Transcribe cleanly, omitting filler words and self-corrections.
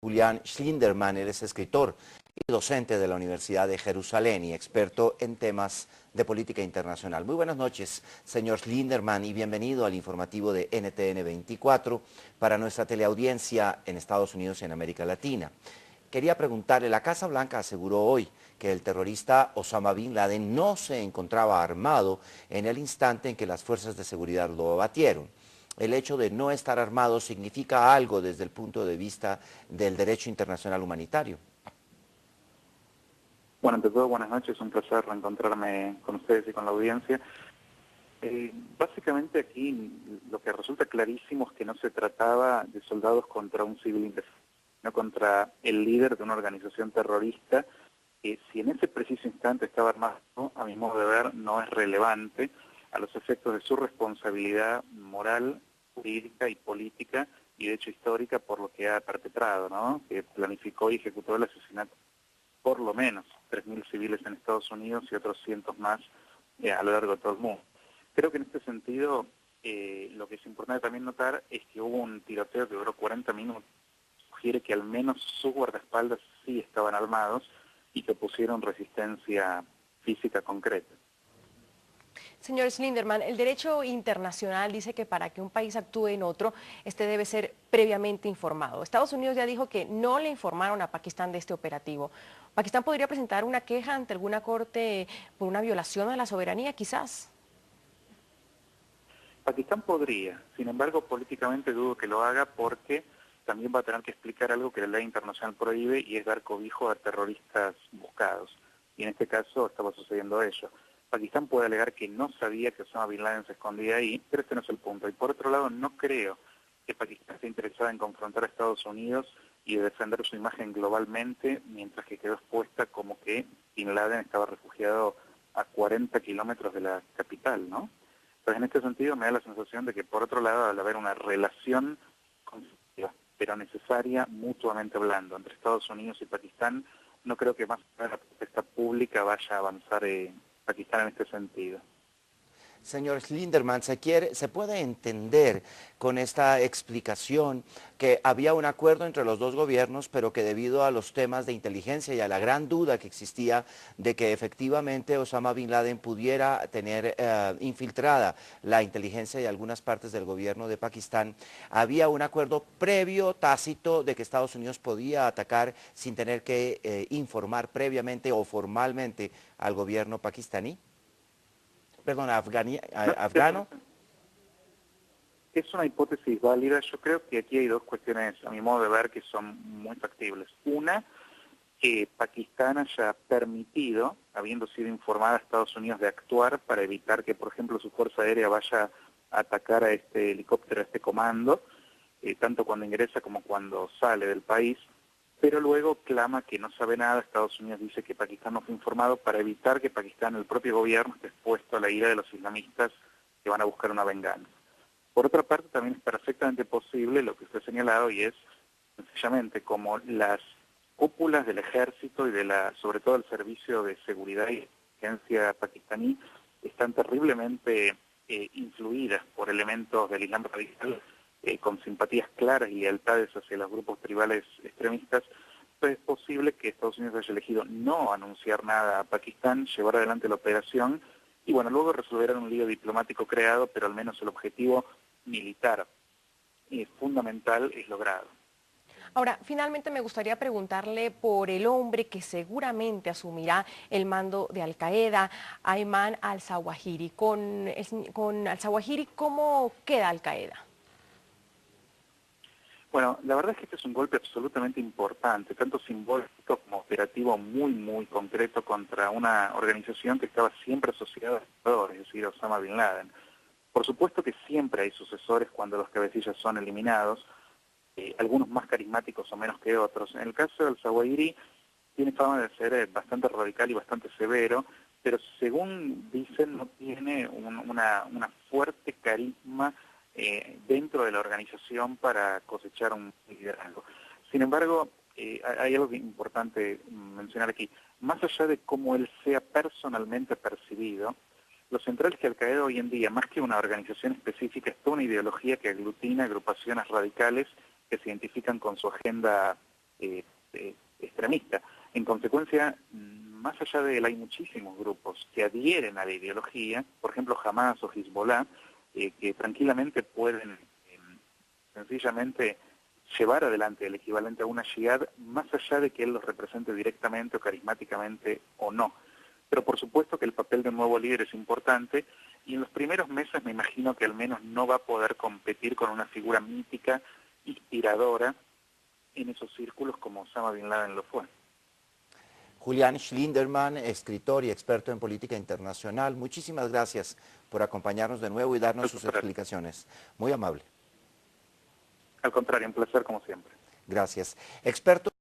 Julian Schlinderman. Él es escritor y docente de la Universidad de Jerusalén y experto en temas de política internacional. Muy buenas noches, señor Schlinderman, y bienvenido al informativo de NTN 24 para nuestra teleaudiencia en Estados Unidos y en América Latina. Quería preguntarle, la Casa Blanca aseguró hoy que el terrorista Osama Bin Laden no se encontraba armado en el instante en que las fuerzas de seguridad lo abatieron. El hecho de no estar armado significa algo desde el punto de vista del derecho internacional humanitario. Bueno, ante todo, buenas noches, un placer reencontrarme con ustedes y con la audiencia. Básicamente aquí lo que resulta clarísimo es que no se trataba de soldados contra un civil indefenso, sino contra el líder de una organización terrorista que si en ese preciso instante estaba armado, a mi modo de ver, no es relevante a los efectos de su responsabilidad moral, jurídica y política y de hecho histórica por lo que ha perpetrado, ¿no? Que planificó y ejecutó el asesinato por lo menos 3.000 civiles en Estados Unidos y otros cientos más a lo largo de todo el mundo. Creo que en este sentido lo que es importante también notar es que hubo un tiroteo que duró 40 minutos. Sugiere que al menos sus guardaespaldas sí estaban armados y que pusieron resistencia física concreta. Señor Schlinderman, el derecho internacional dice que para que un país actúe en otro, este debe ser previamente informado. Estados Unidos ya dijo que no le informaron a Pakistán de este operativo. ¿Pakistán podría presentar una queja ante alguna corte por una violación a la soberanía, quizás? Pakistán podría, sin embargo, políticamente dudo que lo haga porque también va a tener que explicar algo que la ley internacional prohíbe y es dar cobijo a terroristas buscados. Y en este caso estaba sucediendo ello. Pakistán puede alegar que no sabía que Osama Bin Laden se escondía ahí, pero este no es el punto. Y por otro lado, no creo que Pakistán esté interesada en confrontar a Estados Unidos y de defender su imagen globalmente, mientras que quedó expuesta como que Bin Laden estaba refugiado a 40 kilómetros de la capital, ¿no? Entonces, en este sentido, me da la sensación de que, por otro lado, al haber una relación conflictiva, pero necesaria, mutuamente hablando, entre Estados Unidos y Pakistán, no creo que más allá de la protesta pública vaya a avanzar Pakistán en este sentido. Señor Schlinderman, ¿se puede entender con esta explicación que había un acuerdo entre los dos gobiernos, pero que debido a los temas de inteligencia y a la gran duda que existía de que efectivamente Osama Bin Laden pudiera tener infiltrada la inteligencia de algunas partes del gobierno de Pakistán, había un acuerdo previo, tácito, de que Estados Unidos podía atacar sin tener que informar previamente o formalmente al gobierno pakistaní? Perdón, afgano? Es una hipótesis válida. Yo creo que aquí hay dos cuestiones, a mi modo de ver, que son muy factibles. Una, que Pakistán haya permitido, habiendo sido informada a Estados Unidos, de actuar para evitar que, por ejemplo, su fuerza aérea vaya a atacar a este helicóptero, a este comando, tanto cuando ingresa como cuando sale del país, pero luego clama que no sabe nada. Estados Unidos dice que Pakistán no fue informado para evitar que Pakistán, el propio gobierno, esté expuesto a la ira de los islamistas que van a buscar una venganza. Por otra parte, también es perfectamente posible lo que usted ha señalado, y es sencillamente como las cúpulas del ejército y sobre todo el servicio de seguridad y inteligencia pakistaní están terriblemente influidas por elementos del Islam radical, con simpatías claras y lealtades hacia los grupos tribales extremistas. Entonces es posible que Estados Unidos haya elegido no anunciar nada a Pakistán, llevar adelante la operación y bueno, luego resolverán un lío diplomático creado, pero al menos el objetivo militar fundamental es logrado. Ahora, finalmente me gustaría preguntarle por el hombre que seguramente asumirá el mando de Al-Qaeda, Ayman al-Zawahiri. Con al-Zawahiri, ¿cómo queda Al-Qaeda? Bueno, la verdad es que este es un golpe absolutamente importante, tanto simbólico como operativo, muy, muy concreto contra una organización que estaba siempre asociada a es decir, a Osama Bin Laden. Por supuesto que siempre hay sucesores cuando los cabecillas son eliminados, algunos más carismáticos o menos que otros. En el caso de al-Zawahiri, tiene fama de ser bastante radical y bastante severo, pero según dicen no tiene una fuerte carisma dentro de la organización para cosechar un liderazgo. Sin embargo, hay algo importante mencionar aquí. Más allá de cómo él sea personalmente percibido, lo central es que Al-Qaeda hoy en día, más que una organización específica, es toda una ideología que aglutina agrupaciones radicales que se identifican con su agenda extremista. En consecuencia, más allá de él, hay muchísimos grupos que adhieren a la ideología, por ejemplo Hamas o Hezbollah, que tranquilamente pueden sencillamente llevar adelante el equivalente a una jihad, más allá de que él los represente directamente o carismáticamente o no. Pero por supuesto que el papel de un nuevo líder es importante, y en los primeros meses me imagino que al menos no va a poder competir con una figura mítica, inspiradora, en esos círculos como Osama Bin Laden lo fue. Julián Schlinderman, escritor y experto en política internacional, muchísimas gracias por acompañarnos de nuevo y darnos sus explicaciones. Muy amable. Al contrario, un placer como siempre. Gracias. Experto